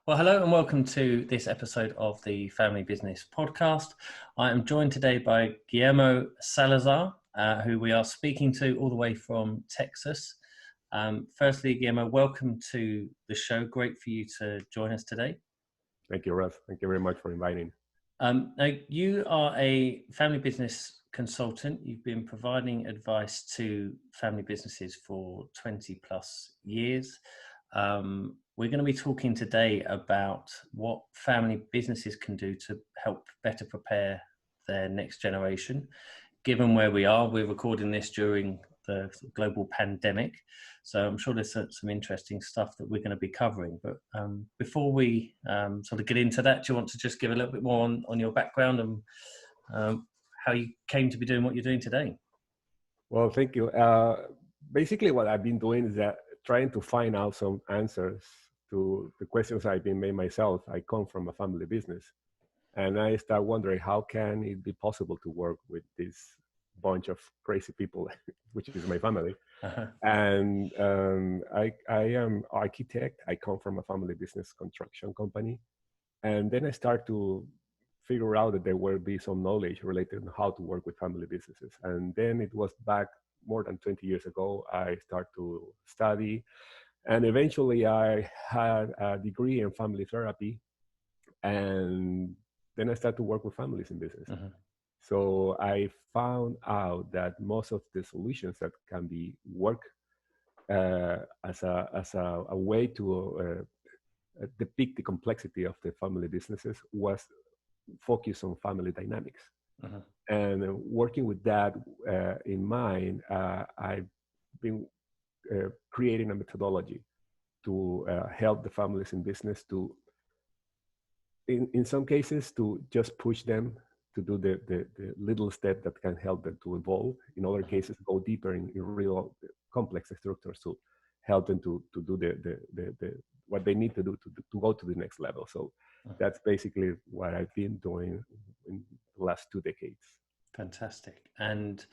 Well, hello and welcome to this episode of the Family Business Podcast. I am joined today by Guillermo Salazar, who we are speaking to all the way from Texas. Firstly, Guillermo, welcome to the show. Great for you to join us today. Thank you, Russ. Thank you very much for inviting. Now, you are a family business consultant. You've been providing advice to family businesses for 20 plus years. We're going to be talking today about what family businesses can do to help better prepare their next generation. Given where we are, we're recording this during the global pandemic, so I'm sure there's some interesting stuff that we're going to be covering. But before we sort of get into that, do you want to just give a little bit more on your background and how you came to be doing what you're doing today? Well, thank you. Basically, what I've been doing is that trying to find out some answers to the questions I've been made myself. I come from a family business, and I start wondering how can it be possible to work with this bunch of crazy people, which is my family. Uh-huh. And I am architect. I come from a family business construction company, and then I start to figure out that there will be some knowledge related to how to work with family businesses. And then it was back more than 20 years ago, I started to study. And eventually I had a degree in family therapy. And then I started to work with families in business. Uh-huh. So I found out that most of the solutions that can be work as a way to depict the complexity of the family businesses was focus on family dynamics. Uh-huh. And working with that in mind, I've been creating a methodology to help the families in business to, in some cases, to just push them to do the little step that can help them to evolve. In other cases, go deeper in real complex structures to help them to do the what they need to do to go to the next level. So that's basically what I've been doing in the last 2 decades. Fantastic. And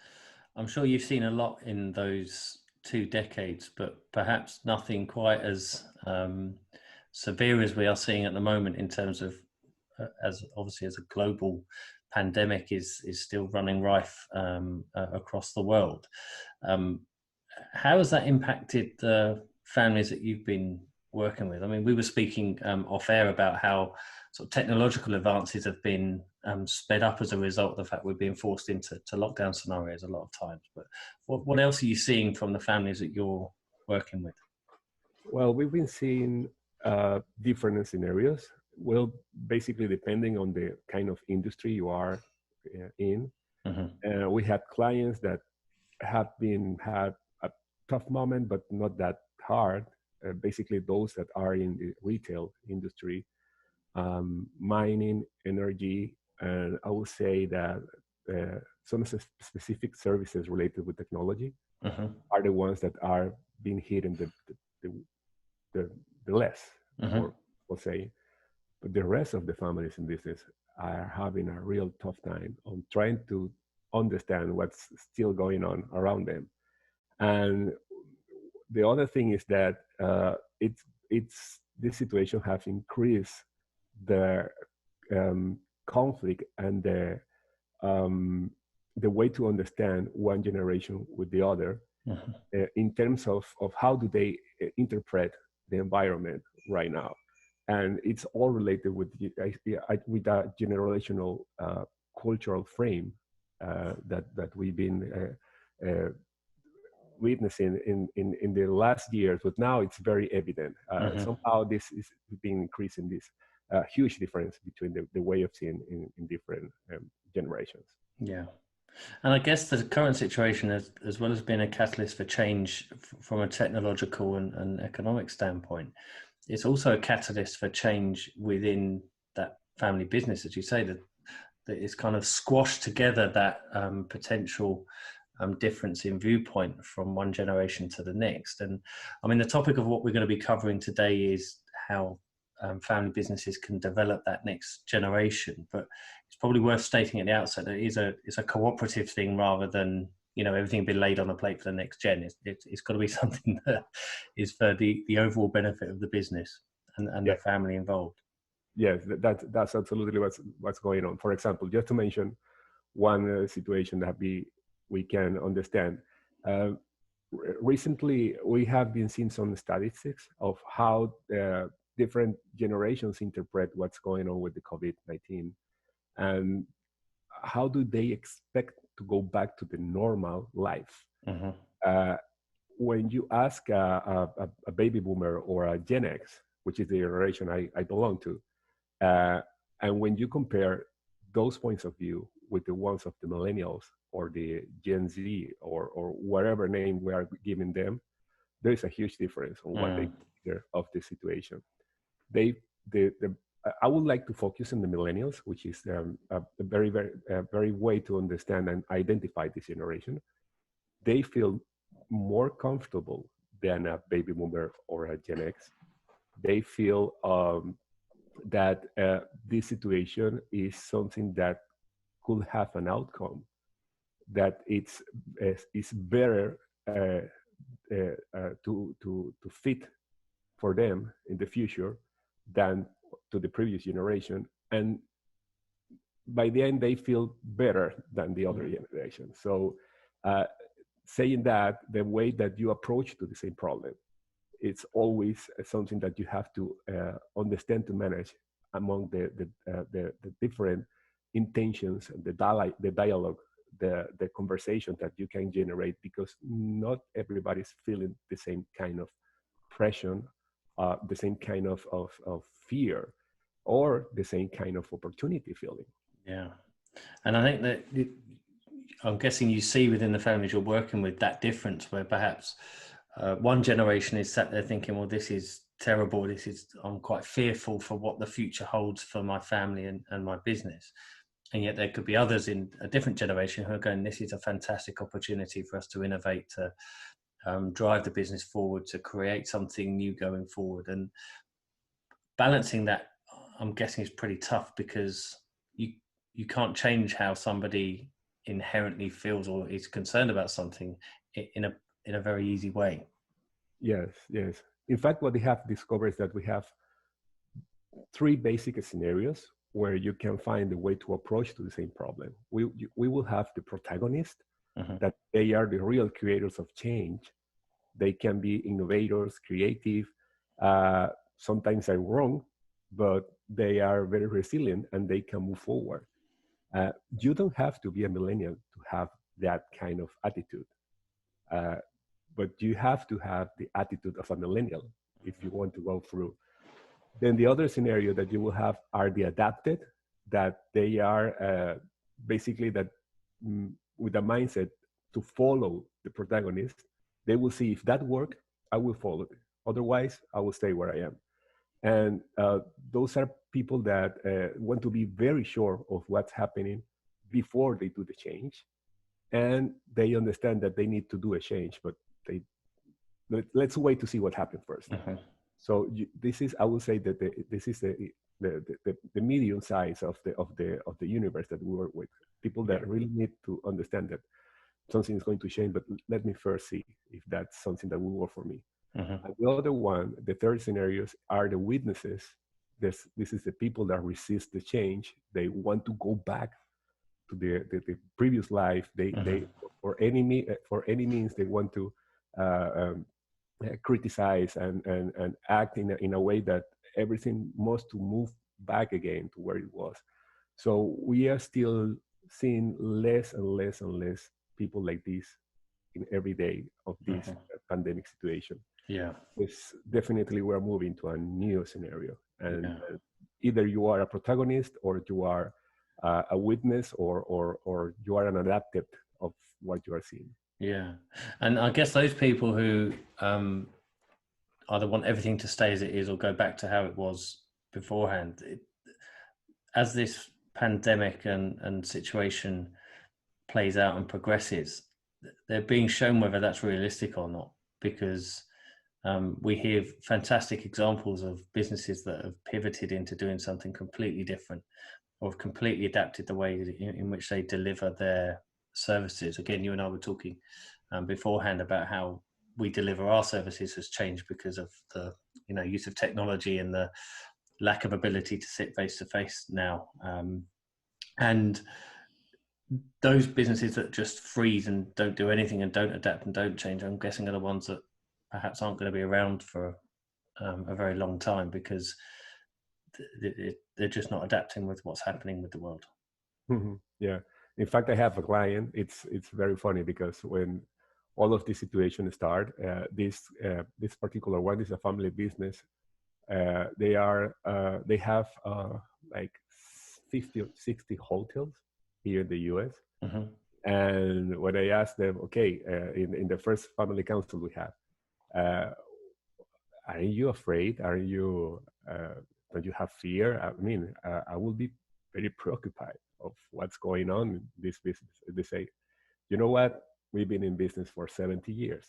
I'm sure you've seen a lot in those 2 decades, but perhaps nothing quite as severe as we are seeing at the moment in terms of, as obviously as a global pandemic is still running rife across the world. How has that impacted the families that you've been working with? I mean, we were speaking off air about how sort of technological advances have been sped up as a result of the fact we're being forced into lockdown scenarios a lot of times. But what else are you seeing from the families that you're working with? Well, we've been seeing different scenarios. Well, basically depending on the kind of industry you are in. Mm-hmm. We had clients that had a tough moment, but not that hard. Basically, those that are in the retail industry, mining, energy, and I would say that some specific services related with technology are the ones that are being hit in the less, or we'll say. But the rest of the families in business are having a real tough time on trying to understand what's still going on around them. And the other thing is that this situation has increased the conflict and the way to understand one generation with the other in terms of how do they interpret the environment right now. And it's all related with a generational cultural frame that we've been witnessing in the last years, but now it's very evident. Somehow this is being increasing this huge difference between the way of seeing in different generations. Yeah. And I guess the current situation, as well as being a catalyst for change from a technological and economic standpoint, it's also a catalyst for change within that family business, as you say, that it's kind of squashed together that potential difference in viewpoint from one generation to the next. And I mean, the topic of what we're going to be covering today is how family businesses can develop that next generation. But it's probably worth stating at the outset that it's a cooperative thing rather than, you know, everything be laid on a plate for the next gen. It's got to be something that is for the overall benefit of the business. and Yeah. the family involved. Yes, that's absolutely what's going on. For example, just to mention one situation that we can understand. Uh, Recently, we have been seeing some statistics of how different generations interpret what's going on with the COVID-19, and how do they expect to go back to the normal life. Mm-hmm. Uh, when you ask a baby boomer or a Gen X, which is the generation I belong to, uh, and when you compare those points of view with the ones of the millennials or the Gen Z or whatever name we are giving them, there is a huge difference on what they consider of the situation. They, the I would like to focus on the millennials, which is a very way to understand and identify this generation. They feel more comfortable than a baby boomer or a Gen X. They feel that this situation is something that could have an outcome, that it's better to fit for them in the future than to the previous generation, and by the end they feel better than the other generation. So uh, saying that, the way that you approach to the same problem, it's always something that you have to understand to manage among the different intentions and the dialogue, the conversation that you can generate, because not everybody's feeling the same kind of pressure, the same kind of fear, or the same kind of opportunity feeling. Yeah. And I think that I'm guessing you see within the families you're working with that difference, where perhaps one generation is sat there thinking, well, this is terrible. I'm quite fearful for what the future holds for my family and my business. And yet there could be others in a different generation who are going, this is a fantastic opportunity for us to innovate, to drive the business forward, to create something new going forward. And balancing that, I'm guessing, is pretty tough, because you can't change how somebody inherently feels or is concerned about something in a very easy way. Yes, yes. In fact, what they have discovered is that we have three basic scenarios where you can find a way to approach to the same problem. We will have the protagonist, that they are the real creators of change. They can be innovators, creative. Sometimes they're wrong, but they are very resilient and they can move forward. You don't have to be a millennial to have that kind of attitude, but you have to have the attitude of a millennial if you want to go through. Then the other scenario that you will have are the adapted, that they are basically that with a mindset to follow the protagonist. They will see, if that work, I will follow it. Otherwise, I will stay where I am. And those are people that want to be very sure of what's happening before they do the change. And they understand that they need to do a change, but let's wait to see what happens first. So this is, I would say that this is the medium size of the universe that we work with. People that really need to understand that something is going to change, but let me first see if that's something that will work for me. And the other one, the third scenarios, are the witnesses. This is the people that resist the change. They want to go back to the previous life. They for any means they want to criticize and act in a way that everything must to move back again to where it was. So we are still seeing less and less and less people like this in every day of this pandemic situation. Yeah. It's definitely, we're moving to a new scenario, and either you are a protagonist or you are a witness, or you are an adapted of what you are seeing. Yeah. And I guess those people who either want everything to stay as it is or go back to how it was beforehand, as this pandemic and situation plays out and progresses, they're being shown whether that's realistic or not, because we hear fantastic examples of businesses that have pivoted into doing something completely different, or have completely adapted the way in which they deliver their services. Again, you and I were talking beforehand about how we deliver our services has changed because of the use of technology and the lack of ability to sit face to face now. And those businesses that just freeze and don't do anything and don't adapt and don't change, I'm guessing are the ones that perhaps aren't going to be around for a very long time, because they're just not adapting with what's happening with the world. Yeah. In fact, I have a client. It's very funny because when all of these situations start, this particular one is a family business. They have like 50 or 60 hotels here in the US. Mm-hmm. And when I asked them, okay, in the first family council we have, aren't you afraid? Don't you have fear? I mean, I will be very preoccupied of what's going on in this business. They say, you know what? We've been in business for 70 years.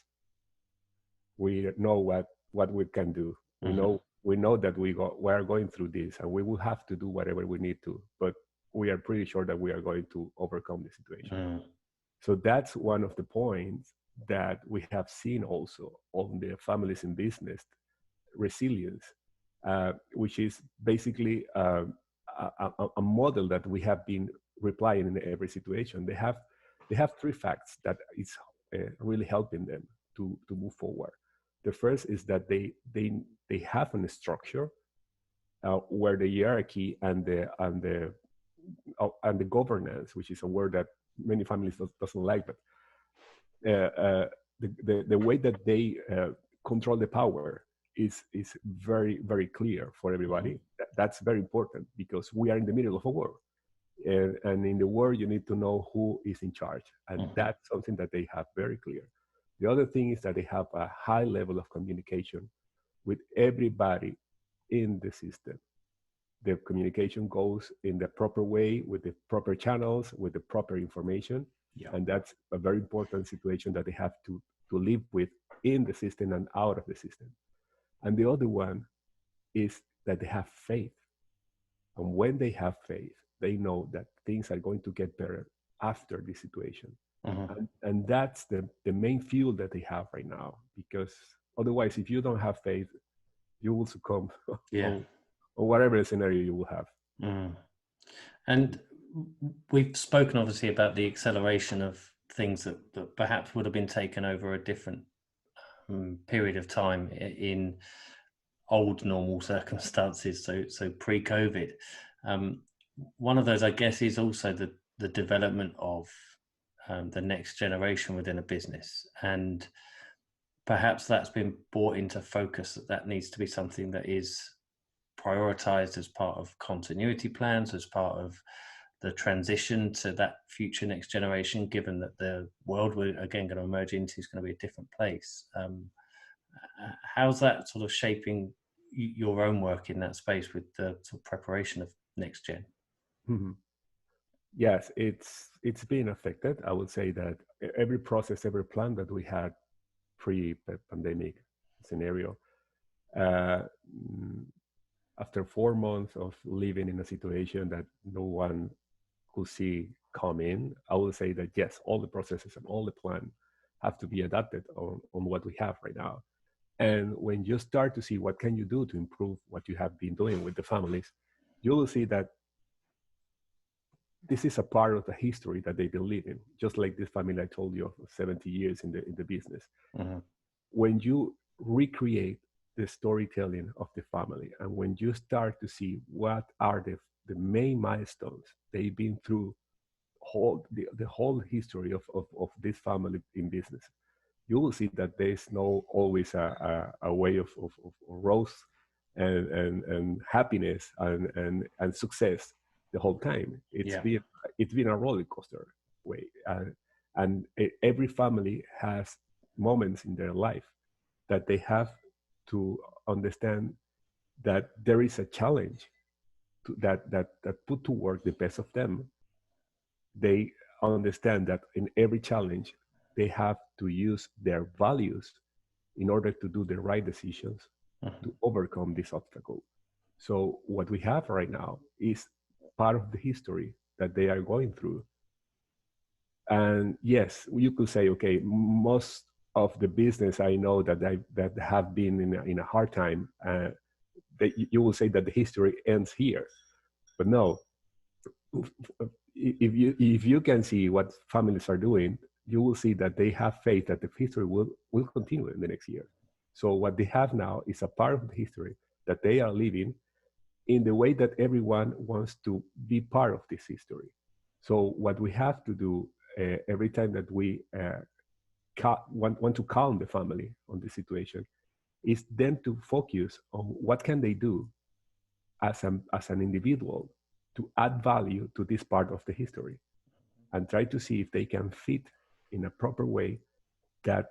We know what we can do. Mm-hmm. We know that we are going through this, and we will have to do whatever we need to. But we are pretty sure that we are going to overcome the situation. Mm. So that's one of the points that we have seen also on the families in business resilience, which is basically a model that we have been replying in every situation. They have three facts that is really helping them to move forward. The first is that they have a structure where the hierarchy and the governance, which is a word that many families doesn't like, but the way that they control the power is very, very clear for everybody. Mm-hmm. That's very important because we are in the middle of a war, and in the war you need to know who is in charge, and Mm-hmm. that's something that they have very clear. The other thing is that they have a high level of communication with everybody in the system. The communication goes in the proper way, with the proper channels, with the proper information. Yeah. And that's a very important situation that they have to live with in the system and out of the system. And the other one is that they have faith. And when they have faith, they know that things are going to get better after this situation. Mm-hmm. And that's the main fuel that they have right now, because otherwise, if you don't have faith, you will succumb or whatever scenario you will have. Mm. And we've spoken obviously about the acceleration of things that perhaps would have been taken over a different period of time in old normal circumstances, so pre-COVID. One of those, I guess, is also the development of the next generation within a business, and perhaps that's been brought into focus, that needs to be something that is prioritized as part of continuity plans, as part of the transition to that future next generation, given that the world we're again going to emerge into is going to be a different place. How's that sort of shaping your own work in that space with the sort of preparation of next gen? Mm-hmm. Yes, it's been affected. I would say that every process, every plan that we had pre-pandemic scenario, after 4 months of living in a situation that no one could see come in, I will say that yes, all the processes and all the plan have to be adapted on what we have right now. And when you start to see what can you do to improve what you have been doing with the families, you will see that this is a part of the history that they believe in, just like this family I told you of 70 years in the business. Mm-hmm. When you recreate the storytelling of the family, and when you start to see what are the main milestones they've been through the whole history of this family in business, you will see that there's no always a way of rose and happiness and success the whole time. It's been a roller coaster way, and every family has moments in their life that they have to understand that there is a challenge that put to work the best of them. They understand that in every challenge they have to use their values in order to do the right decisions to overcome this obstacle. So what we have right now is part of the history that they are going through. And yes, you could say, okay, most of the business I know that have been in a hard time, that you will say that the history ends here. But no, if you can see what families are doing, you will see that they have faith that the history will continue in the next year. So what they have now is a part of the history that they are living in the way that everyone wants to be part of this history. So what we have to do every time that we want to calm the family on the situation is then to focus on what can they do as an individual to add value to this part of the history, and try to see if they can fit in a proper way that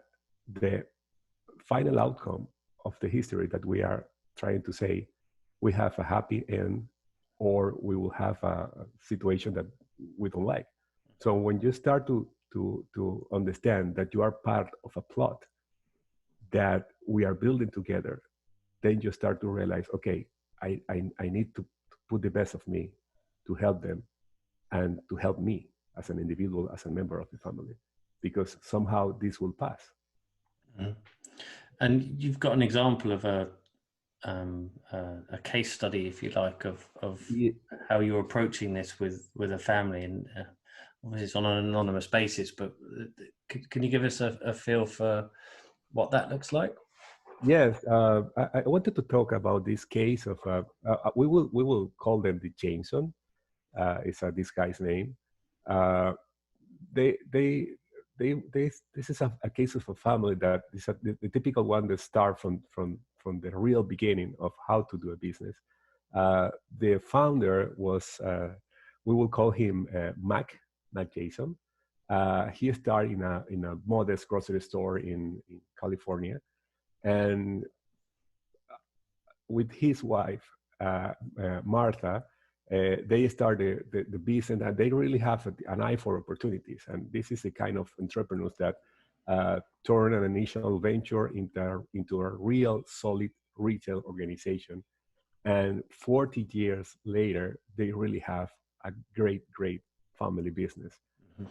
the final outcome of the history that we are trying to say, we have a happy end, or we will have a situation that we don't like. So when you start to understand that you are part of a plot that we are building together, then you start to realize, okay, I need to put the best of me to help them and to help me as an individual, as a member of the family, because somehow this will pass. Mm-hmm. And you've got an example of a case study, if you like, of how you're approaching this with a family, and obviously it's on an anonymous basis, but can you give us a feel for what that looks like? Yes, I wanted to talk about this case of we will call them the Jameson. It's this guy's name. They this is a case of a family that is the typical one that start from the real beginning of how to do a business. The founder was we will call him Mac Jason. He started in a modest grocery store in California, and with his wife Martha, they started the business, and they really have an eye for opportunities. And this is the kind of entrepreneurs that turn an initial venture into a real solid retail organization. And 40 years later, they really have a great family business,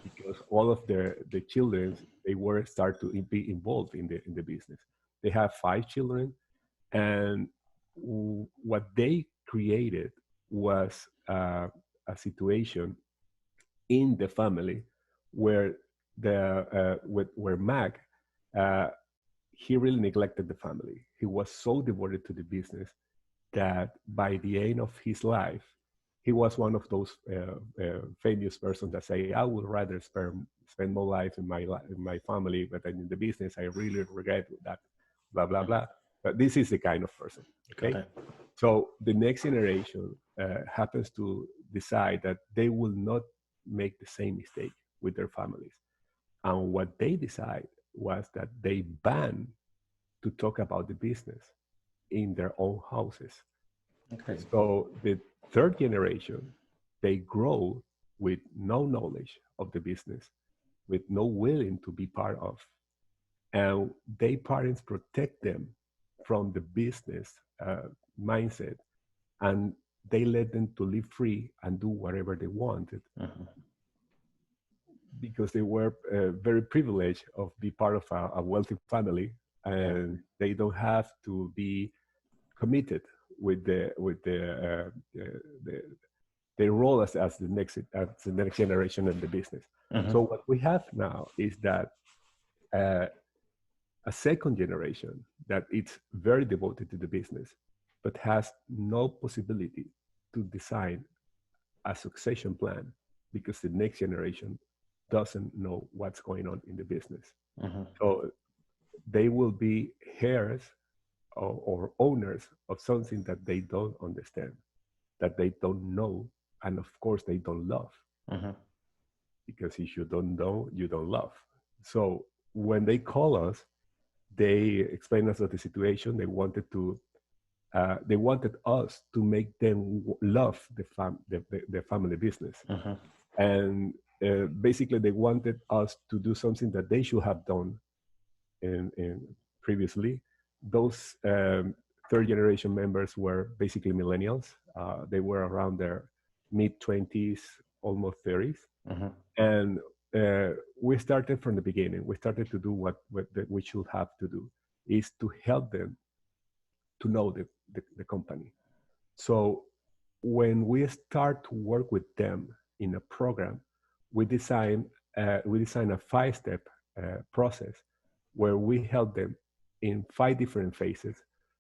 because all of the children, they were start to be involved in the business. They have 5 children, and what they created was a situation in the family where where Mac he really neglected the family. He was so devoted to the business that by the end of his life, he was one of those famous persons that say, "I would rather spend more life in my family, but in the business, I really regret that." Blah blah blah. But this is the kind of person. Okay, so the next generation happens to decide that they will not make the same mistake with their families, and what they decide was that they ban to talk about the business in their own houses. Okay. So the third generation, they grow with no knowledge of the business, with no willing to be part of. And their parents protect them from the business mindset, and they let them to live free and do whatever they wanted. Because they were very privileged of be part of a wealthy family, and they don't have to be committed with the their role as the next generation in the business. So what we have now is that a second generation that it's very devoted to the business, but has no possibility to design a succession plan, because the next generation doesn't know what's going on in the business. So they will be heirs or owners of something that they don't understand, that they don't know, and of course they don't love. Because if you don't know, you don't love. So when they call us, they explain us the situation. They wanted us to make them love the family business, and basically they wanted us to do something that they should have done in previously. Those third generation members were basically millennials. They were around their mid 20s, almost 30s, and we started from the beginning. We started to do what we should have to do, is to help them to know the company. So when we start to work with them in a program, we design a 5-step process where we help them in 5 different phases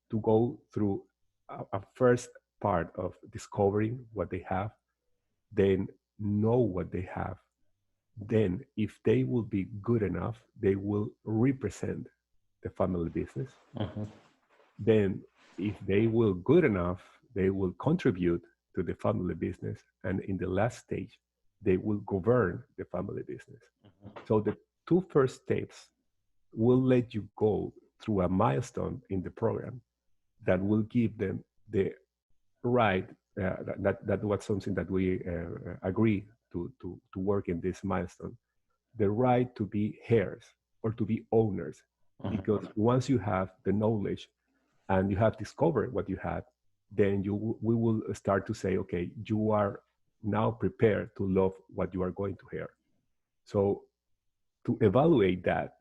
to go through a first part of discovering what they have, then know what they have. Then, if they will be good enough, they will represent the family business. Uh-huh. Then, if they will good enough, they will contribute to the family business. And in the last stage, they will govern the family business. So the 2 first steps will let you go through a milestone in the program that will give them the right. That was something that we agree to work in this milestone. The right to be heirs or to be owners, because once you have the knowledge and you have discovered what you had, then we will start to say, okay, you are now prepared to love what you are going to hear. So to evaluate that,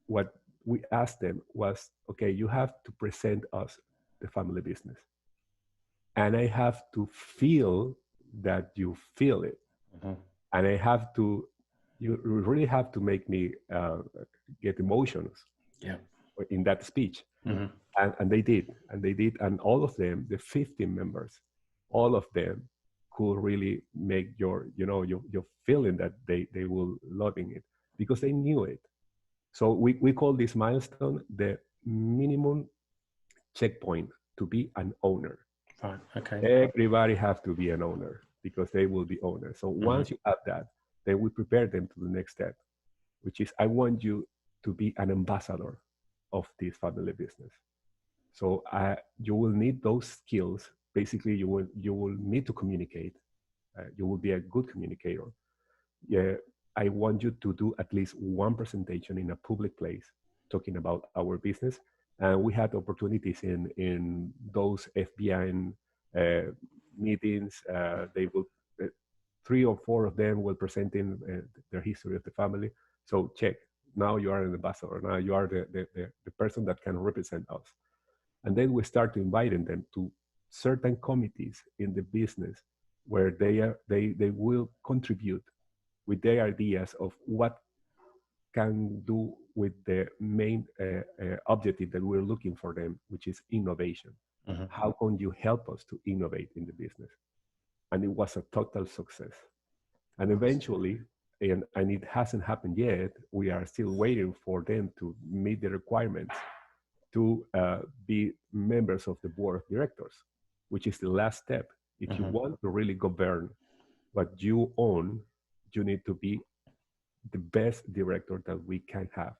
what we asked them was, okay, you have to present us the family business. And I have to feel that you feel it. And you really have to make me get emotions in that speech. And they did. And all of them, the 15 members, all of them could really make your feeling that they will loving it, because they knew it. So we call this milestone the minimum checkpoint to be an owner. Right. Okay. Everybody have to be an owner because they will be owners. So once you have that, then we prepare them to the next step, which is, I want you to be an ambassador of this family business. So you will need those skills. Basically, you will need to communicate. You will be a good communicator. Yeah, I want you to do at least one presentation in a public place talking about our business. And we had opportunities in those FBI meetings. They will 3 or 4 of them will presenting their history of the family. So check. Now you are an ambassador. Now you are the person that can represent us. And then we start to inviting them to certain committees in the business where they will contribute with their ideas of what can do with the main objective that we're looking for them, which is innovation. How can you help us to innovate in the business? And it was a total success. And eventually, and it hasn't happened yet, we are still waiting for them to meet the requirements to be members of the board of directors, which is the last step. If you want to really govern what you own, you need to be the best director that we can have.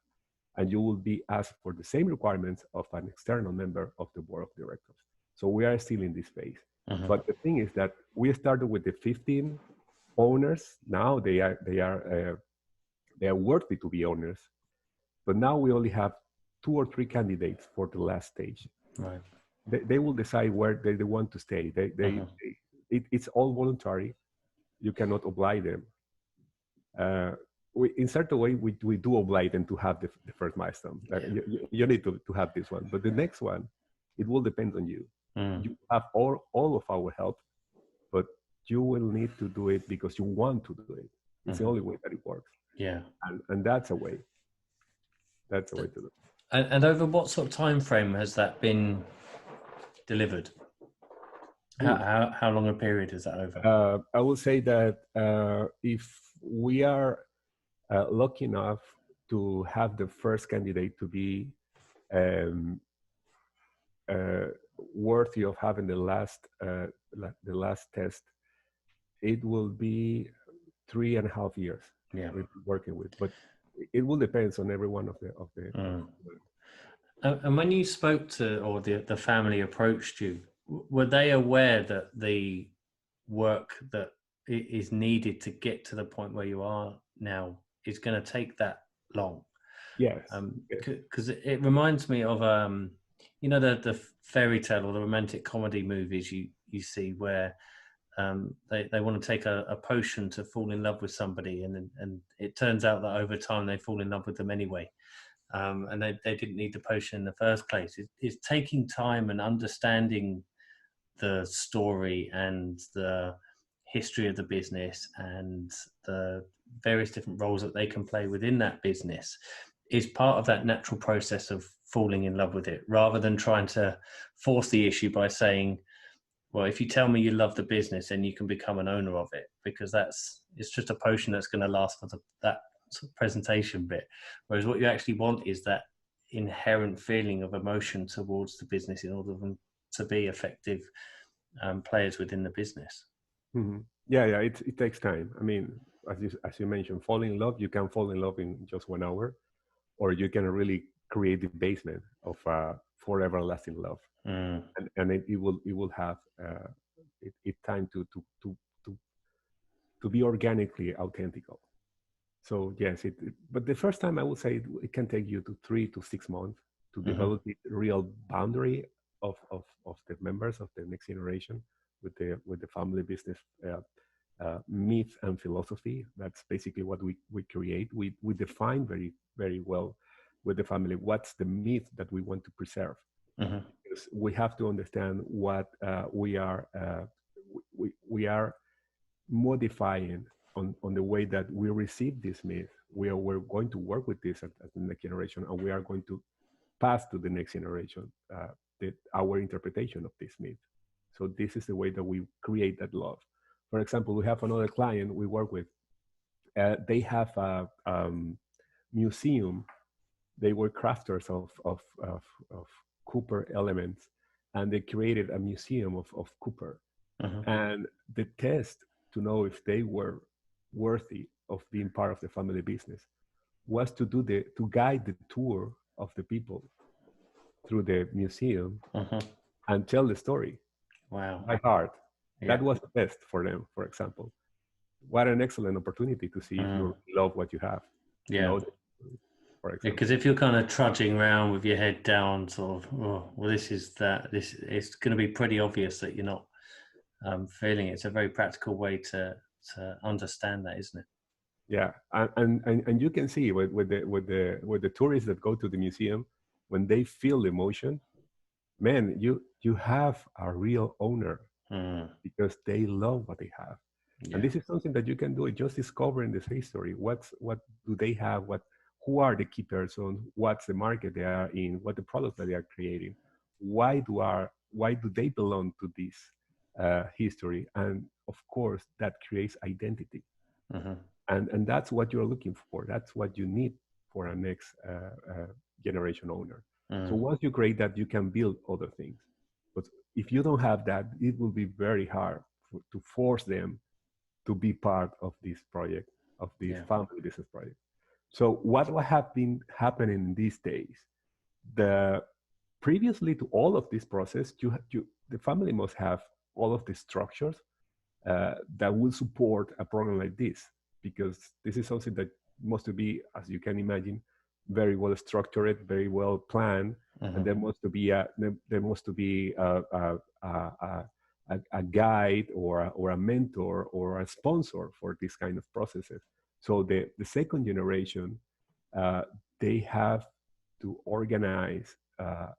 And you will be asked for the same requirements of an external member of the board of directors. So we are still in this phase. But the thing is that we started with the 15 owners. Now they are worthy to be owners. But now we only have 2 or 3 candidates for the last stage. Right. They will decide where they want to stay. It's all voluntary. You cannot oblige them. In certain way, we do oblige them to have the first milestone. You need to have this one. But the next one, it will depend on you. You have all of our help, but you will need to do it because you want to do it. It's the only way that it works. Yeah. And that's a way. That's a way to do it. And over what sort of time frame has that been delivered? How long a period is that over? I will say that if we are lucky enough to have the first candidate to be worthy of having the last test, it will be 3.5 years. Yeah, we're working with, but it will depend on every one of the. And when you spoke to, or the family approached you, were they aware that the work that is needed to get to the point where you are now is going to take that long? Yes. Because it reminds me of the fairy tale or the romantic comedy movies you see where they want to take a potion to fall in love with somebody, and it turns out that over time they fall in love with them anyway. And they didn't need the potion in the first place. It's taking time and understanding the story and the history of the business and the various different roles that they can play within that business is part of that natural process of falling in love with it, rather than trying to force the issue by saying, well, if you tell me you love the business, then you can become an owner of it, because it's just a potion that's going to last for that sort of presentation bit. Whereas what you actually want is that inherent feeling of emotion towards the business in order for them to be effective players within the business. Mm-hmm. Yeah, it takes time. I mean, as you mentioned, falling in love, you can fall in love in just 1 hour, or you can really create the basement of forever lasting love, and it will have it time to be organically authentical. So yes, but the first time I would say it can take you to 3 to 6 months to develop the real boundary of the members of the next generation with the family business myth and philosophy. That's basically what we create. We define very, very well with the family what's the myth that we want to preserve. Because we have to understand what we are modifying on the way that we receive this myth. We're going to work with this at the next generation, and we are going to pass to the next generation our interpretation of this myth. So this is the way that we create that love. For example, we have another client we work with. They have a museum. They were crafters of Cooper elements, and they created a museum of Cooper. And the test to know if they were worthy of being part of the family business was to guide the tour of the people through the museum and tell the story. Wow. By heart. Yeah. That was the best for them, for example. What an excellent opportunity to see if you love what you have. Yeah. For example. Because if you're kind of trudging around with your head down, sort of, oh, well, this is that, it's going to be pretty obvious that you're not feeling it. It's a very practical way to understand that, isn't it? Yeah, and you can see with the tourists that go to the museum, when they feel the emotion, man, you have a real owner because they love what they have. Yeah. And this is something that you can do just discovering this history. What do they have? Who are the key persons? What's the market they are in? What the products that they are creating? Why do they belong to this history? And of course, that creates identity. And that's what you're looking for. That's what you need for a next generation owner. So once you create that, you can build other things. But if you don't have that, it will be very hard to force them to be part of this project, of this family business project. So what have been happening these days? Previously to all of this process, the family must have all of the structures that will support a program like this, because this is something that must be, as you can imagine, very well structured, very well planned, and there must be a guide or a mentor or a sponsor for this kind of processes. So the second generation, they have to organize a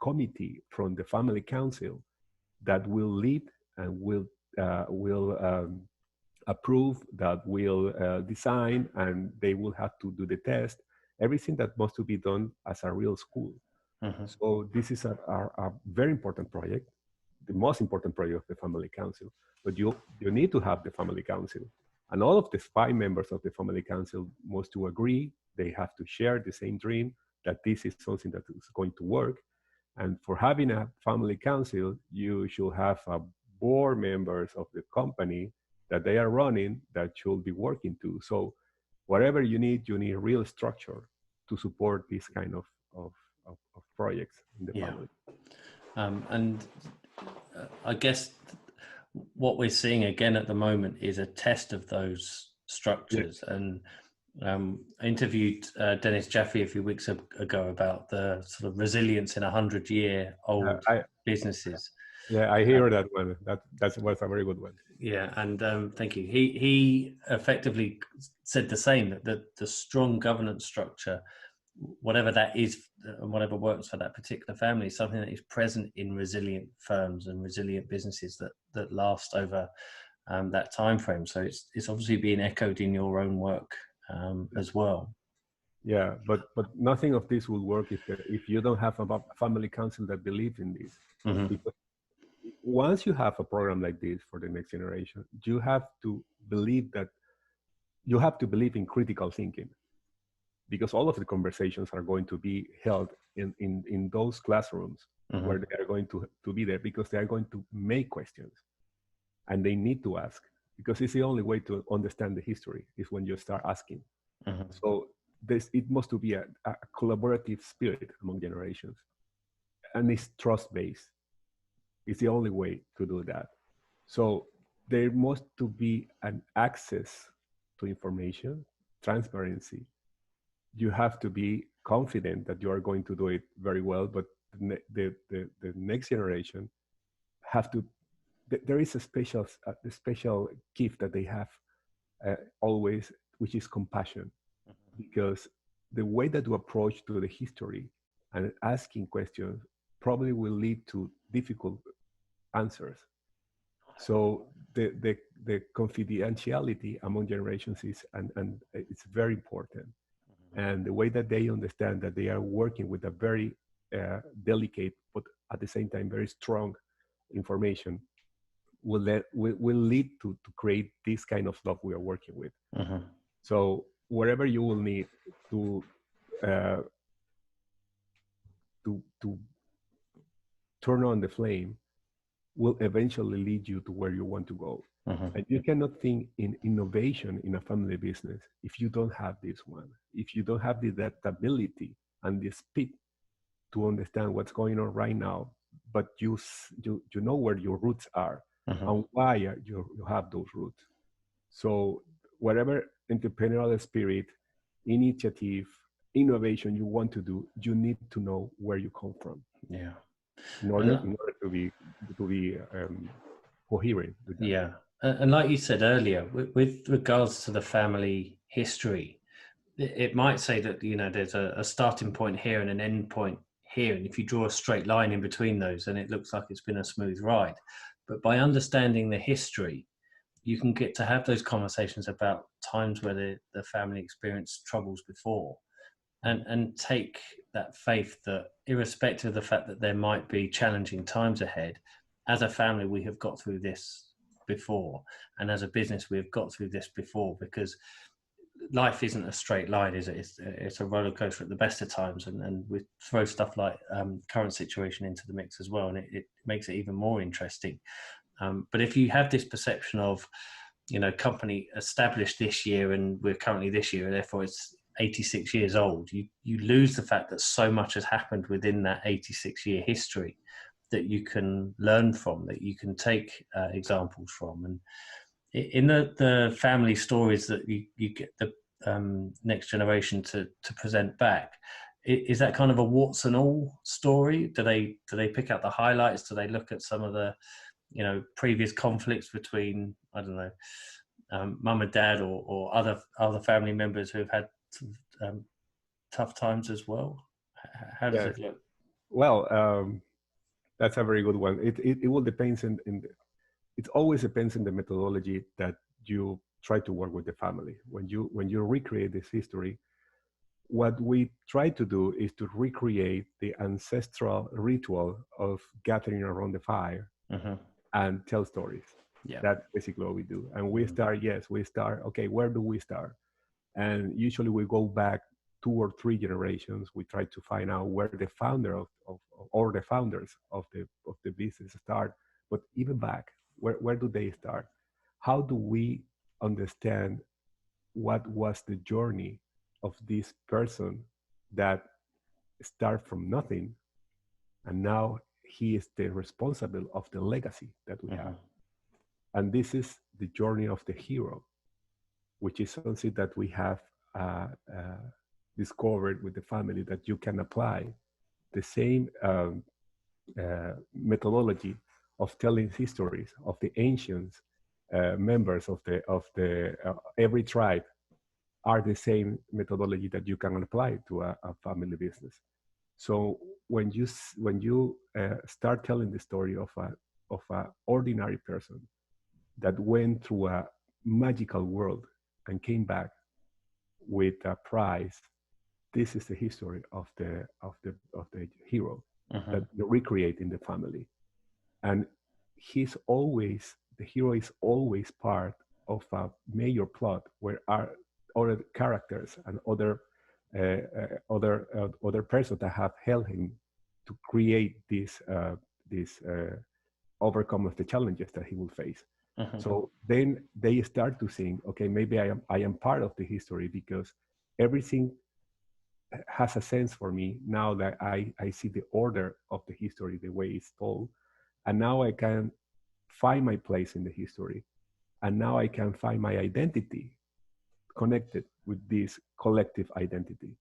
committee from the family council that will lead and will approve, that will design, and they will have to do the test, everything that must to be done as a real school. So this is a very important project, the most important project of the family council. But you need to have the family council, and all of the 5 members of the family council must to agree. They have to share the same dream that this is something that is going to work. And for having a family council, you should have board members of the company that they are running that should be working too. So whatever you need real structure to support this kind of projects in the family. And I guess what we're seeing again at the moment is a test of those structures. And I interviewed Dennis Jaffe a few weeks ago about the sort of resilience in 100-year-old I businesses. Yeah, I hear that one. That was a very good one. Yeah, and thank you. He effectively said the same, that the strong governance structure, whatever that is, and whatever works for that particular family, is something that is present in resilient firms and resilient businesses that last over that time frame. So it's obviously being echoed in your own work as well. Yeah, but nothing of this will work if you don't have a family council that believes in this. Mm-hmm. Because once you have a program like this for the next generation, you have to believe in critical thinking, because all of the conversations are going to be held in those classrooms Mm-hmm. where they are going to be there, because they are going to make questions and they need to ask, because it's the only way to understand the history is when you start asking. Mm-hmm. So it must be a collaborative spirit among generations, and it's trust-based. It's the only way to do that. So there must to be an access to information, transparency. You have to be confident that you are going to do it very well, but the next generation have to. There is a special gift that they have always, which is compassion, because the way that you approach to the history and asking questions probably will lead to difficult answers. So the confidentiality among generations is and it's very important. And the way that they understand that they are working with a very delicate but at the same time very strong information will lead to create this kind of love we are working with. Mm-hmm. So wherever you will need to uh, to turn on the flame will eventually lead you to where you want to go. Mm-hmm. And you cannot think in innovation in a family business if you don't have this one, if you don't have the adaptability and the speed to understand what's going on right now, but you know where your roots are Mm-hmm. and why you have those roots. So whatever entrepreneurial spirit, initiative, innovation you want to do, you need to know where you come from. Yeah. In order to be coherent with that. Yeah, and like you said earlier, with regards to the family history, it might say that there's a starting point here and an end point here, and if you draw a straight line in between those, then it looks like it's been a smooth ride. But by understanding the history, you can get to have those conversations about times where the family experienced troubles before, and take that faith that irrespective of the fact that there might be challenging times ahead, as a family we have got through this before, and as a business we have got through this before, because life isn't a straight line, is it? It's a roller coaster at the best of times, and we throw stuff like current situation into the mix as well, and it makes it even more interesting. But if you have this perception of company established this year and we're currently this year and therefore it's 86 years old, you lose the fact that so much has happened within that 86-year history that you can learn from, that you can take examples from. And in the family stories that you get the next generation to present back, is that kind of a warts and all story? Do they pick out the highlights? Do they look at some of the previous conflicts between, I don't know, mum and dad or other family members who have had tough times as well? How does it look? Well, that's a very good one. It will depends it always depends on the methodology that you try to work with the family. When you recreate this history, what we try to do is to recreate the ancestral ritual of gathering around the fire and tell stories. Yeah. That's basically what we do. And we start, okay, where do we start? And usually we go back 2 or 3 generations. We try to find out where the founder of or the founders of the business start. But even back, where do they start? How do we understand what was the journey of this person that start from nothing, and now he is the responsible of the legacy that we have. And this is the journey of the hero, which is something that we have discovered with the family that you can apply the same methodology of telling histories of the ancient members of the every tribe are the same methodology that you can apply to a family business. So when you start telling the story of a ordinary person that went through a magical world and came back with a prize, this is the history of the hero that you recreate in the family. And the hero is always part of a major plot where are other characters and other persons that have helped him to create this overcome of the challenges that he will face. So then they start to think, okay, maybe I am part of the history because everything has a sense for me now that I see the order of the history, the way it's told. And now I can find my place in the history. And now I can find my identity connected with this collective identity.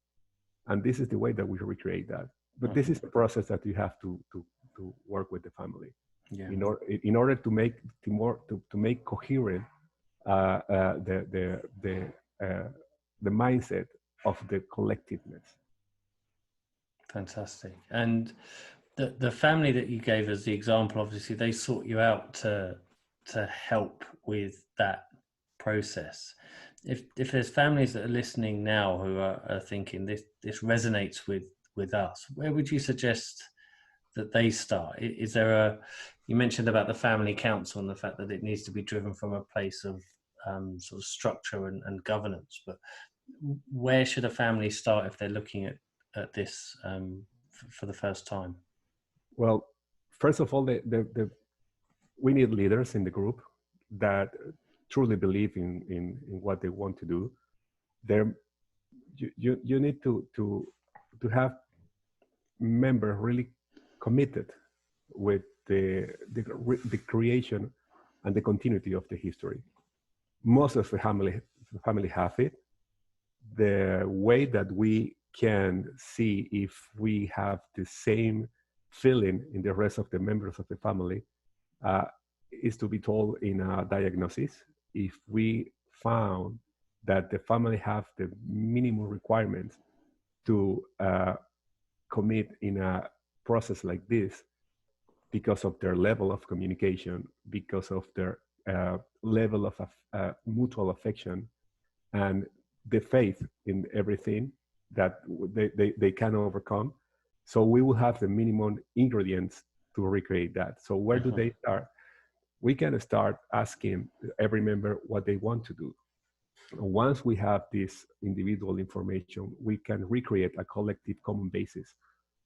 And this is the way that we recreate that. But this is the process that you have to work with the family. Yeah. In order to make coherent the mindset of the collectiveness. Fantastic. And the family that you gave as the example, obviously they sought you out to help with that process. If there's families that are listening now who are thinking this resonates with us, where would you suggest that they start? Is there you mentioned about the family council and the fact that it needs to be driven from a place of sort of structure and governance, but where should a family start if they're looking at this for the first time? Well, first of all, we need leaders in the group that truly believe in what they want to do. You need to have members really committed with the creation and the continuity of the history. Most of the family have it. The way that we can see if we have the same feeling in the rest of the members of the family is to be told in a diagnosis. If we found that the family have the minimum requirements to commit in a process like this because of their level of communication, because of their level of mutual affection, and the faith in everything that they can overcome. So we will have the minimum ingredients to recreate that. So where do they start? We can start asking every member what they want to do. Once we have this individual information, we can recreate a collective common basis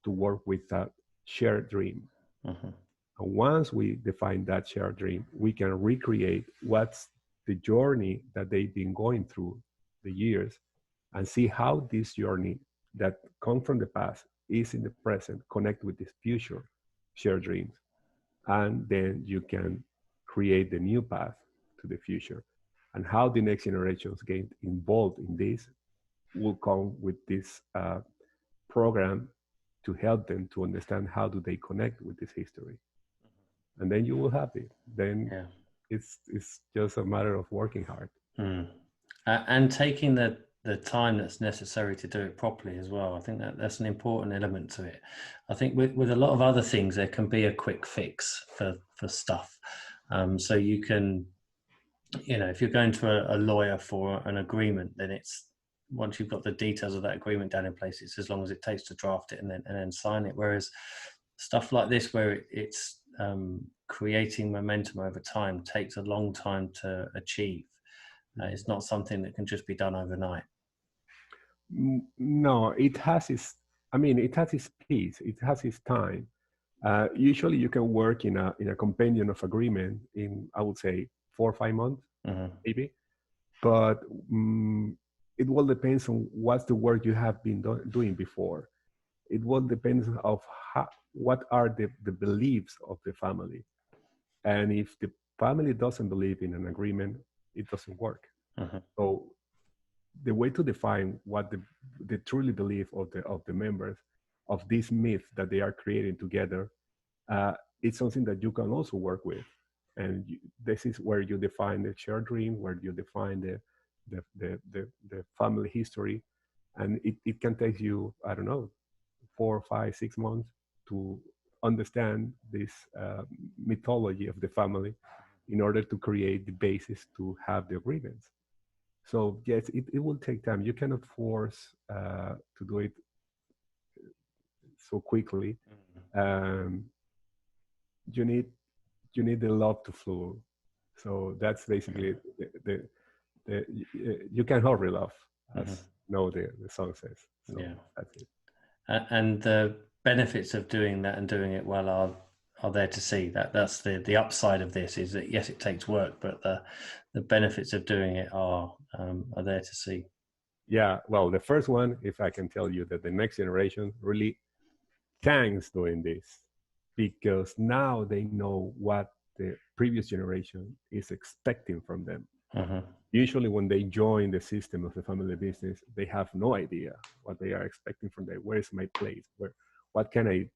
to work with a shared dream. And once we define that shared dream, we can recreate what's the journey that they've been going through the years and see how this journey that comes from the past is in the present, connect with this future shared dreams. And then you can create the new path to the future. And how the next generations get involved in this will come with this program to help them to understand how do they connect with this history. And then you will have it. Then it's just a matter of working hard. And taking the time that's necessary to do it properly as well. I think that's an important element to it. I think with a lot of other things, there can be a quick fix for stuff. So you can, if you're going to a lawyer for an agreement, then it's, once you've got the details of that agreement down in place, it's as long as it takes to draft it and then sign it. Whereas stuff like this, where it's creating momentum over time, takes a long time to achieve. It's not something that can just be done overnight. No, it has its piece. It has its time. Usually, you can work in a compendium of agreement in, I would say, 4 or 5 months, maybe. But it will depend on what's the work you have been doing before. It will depend on what are the beliefs of the family, and if the family doesn't believe in an agreement, it doesn't work. So the way to define what the truly belief of the members of this myth that they are creating together, it's something that you can also work with. And this is where you define the shared dream, where you define the family history. And it can take you, I don't know, 4, 5, 6 months to understand this mythology of the family in order to create the basis to have the agreements. So yes, it will take time. You cannot force to do it so quickly. You need the love to flow. So that's basically the you can hurry love, as the song says. So yeah, that's it. And the benefits of doing that and doing it well are there to see. That's the upside of this, is that yes, it takes work, but the benefits of doing it are there to see. Yeah, well, the first one, if I can tell you that the next generation really thanks doing this, because now they know what the previous generation is expecting from them. Usually when they join the system of the family business, they have no idea what they are expecting from them. Where is my place? What can I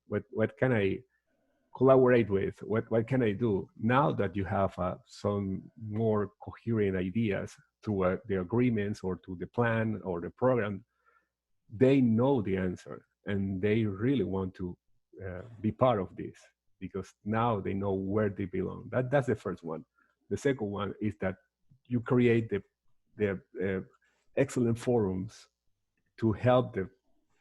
collaborate with? What can I do? Now that you have some more coherent ideas through the agreements or to the plan or the program, they know the answer and they really want to be part of this, because now they know where they belong. That's the first one. The second one is that you create the excellent forums to help the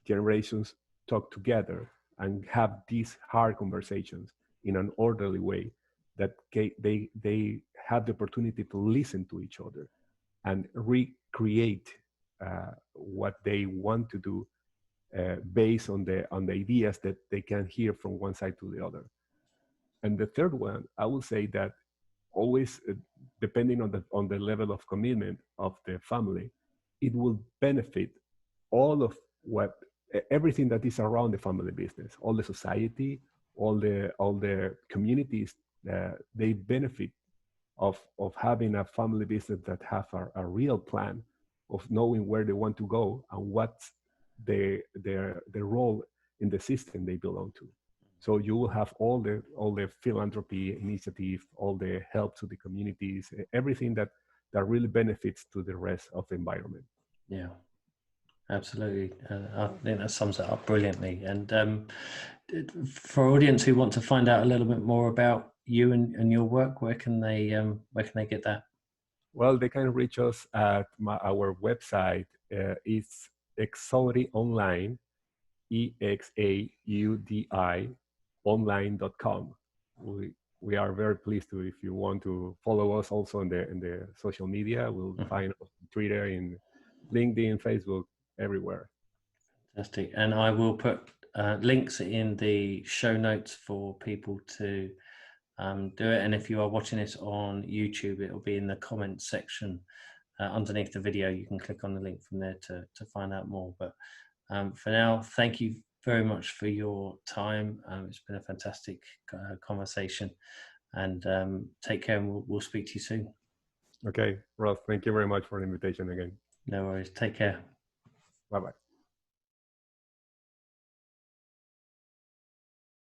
generations talk together and have these hard conversations in an orderly way, that they have the opportunity to listen to each other and recreate what they want to do based on the ideas that they can hear from one side to the other. And the third one, I will say that always, depending on the level of commitment of the family, it will benefit all of everything that is around the family business, all the society, all the communities. They benefit of having a family business that have a real plan of knowing where they want to go and what's their role in the system they belong to. So you will have all the philanthropy initiative, all the help to the communities, everything that really benefits to the rest of the environment. Yeah, absolutely. I think that sums it up brilliantly. And for audience who want to find out a little bit more about you and your work, where can they get that? Well, they can reach us at our website. It's Exaudi Online, EXAUDI online.com. We are very pleased to, if you want to follow us also in the social media, we'll find us on Twitter, in LinkedIn, Facebook, everywhere. Fantastic. And I will put links in the show notes for people to do it. And if you are watching this on YouTube, it will be in the comments section underneath the video. You can click on the link from there to find out more. But for now, thank you very much for your time. It's been a fantastic conversation, and take care, and we'll speak to you soon. Okay, Russ, thank you very much for the invitation again. No worries. Take care. Bye-bye.